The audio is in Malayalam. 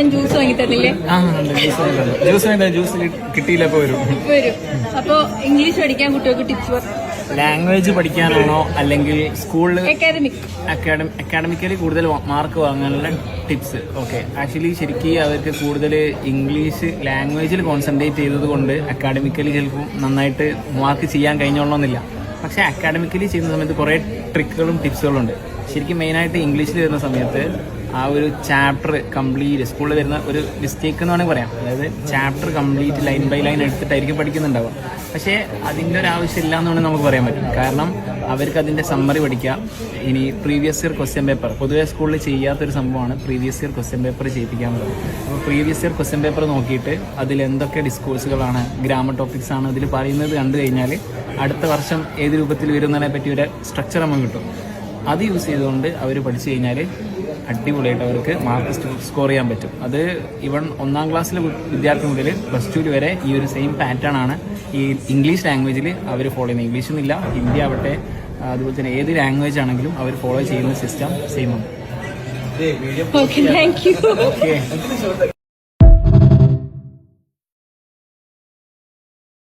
ഞാൻ ജ്യൂസ് വാങ്ങി തന്നില്ലേ? ജ്യൂസ് കിട്ടിയില്ല. വരും. അപ്പൊ ഇംഗ്ലീഷ് പഠിക്കാൻ കുട്ടികൾക്ക് ടിപ്സ്. ലാംഗ്വേജ് പഠിക്കാനാണോ അല്ലെങ്കിൽ സ്കൂളിൽ അക്കാഡമിക്കലി കൂടുതൽ മാർക്ക് വാങ്ങാനുള്ള ടിപ്സ്? ഓക്കെ, ആക്ച്വലി ശരിക്കും അവർക്ക് കൂടുതൽ ഇംഗ്ലീഷ് ലാംഗ്വേജിൽ കോൺസെൻട്രേറ്റ് ചെയ്തത് കൊണ്ട് അക്കാഡമിക്കലി ചിലപ്പോൾ നന്നായിട്ട് മാർക്ക് ചെയ്യാൻ കഴിഞ്ഞോളണമെന്നില്ല. പക്ഷേ അക്കാഡമിക്കലി ചെയ്യുന്ന സമയത്ത് കുറേ ട്രിക്കുകളും ടിപ്സുകളും ഉണ്ട്. ശരിക്കും മെയിനായിട്ട് ഇംഗ്ലീഷിൽ വരുന്ന സമയത്ത് ആ ഒരു ചാപ്റ്റർ കംപ്ലീറ്റ് സ്കൂളിൽ വരുന്ന ഒരു മിസ്റ്റേക്ക് എന്ന് വേണമെങ്കിൽ പറയാം. അതായത് chapter complete line by line എടുത്തിട്ടായിരിക്കും പഠിക്കുന്നുണ്ടാവുക. പക്ഷേ അതിൻ്റെ ഒരു ആവശ്യമില്ല എന്ന് വേണമെങ്കിൽ നമുക്ക് പറയാൻ പറ്റും. കാരണം അവർക്ക് അതിൻ്റെ സമ്മറി പഠിക്കുക. ഇനി പ്രീവിയസ് ഇയർ ക്വസ്റ്റ്യൻ പേപ്പർ പൊതുവേ സ്കൂളിൽ ചെയ്യാത്തൊരു സംഭവമാണ് പ്രീവിയസ് ഇയർ ക്വസ്റ്റ്യൻ പേപ്പർ ചെയ്യിപ്പിക്കാൻ പറ്റും. അപ്പോൾ പ്രീവിയസ് ഇയർ ക്വസ്റ്റ്യൻ പേപ്പർ നോക്കിയിട്ട് അതിൽ എന്തൊക്കെ ഡിസ്കോഴ്സുകളാണ്, ഗ്രാമർ ടോപ്പിക്സ് ആണ് അതിൽ പറയുന്നത് കണ്ടു കഴിഞ്ഞാൽ അടുത്ത വർഷം ഏത് രൂപത്തിൽ വരുന്നതിനെ പറ്റി ഒരു സ്ട്രക്ചർ നമുക്ക് കിട്ടും. അത് യൂസ് ചെയ്തുകൊണ്ട് അവർ പഠിച്ചു കഴിഞ്ഞാൽ അടിപൊളിയായിട്ട് അവർക്ക് മാർക്ക് സ്കോർ ചെയ്യാൻ പറ്റും. അത് ഇവൺ 1ാം ക്ലാസ്സിലെ വിദ്യാർത്ഥി മുതൽ +2 വരെ ഈ ഒരു സെയിം പാറ്റേൺ ആണ് ഈ ഇംഗ്ലീഷ് ലാംഗ്വേജിൽ അവർ ഫോളോ ചെയ്യുന്നത്. ഇംഗ്ലീഷ് എന്നില്ല, ഹിന്ദി ആവട്ടെ, അതുപോലെ തന്നെ ഏത് ലാംഗ്വേജ് ആണെങ്കിലും അവർ ഫോളോ ചെയ്യുന്ന സിസ്റ്റം സെയിം ആണ്. Okay, thank you.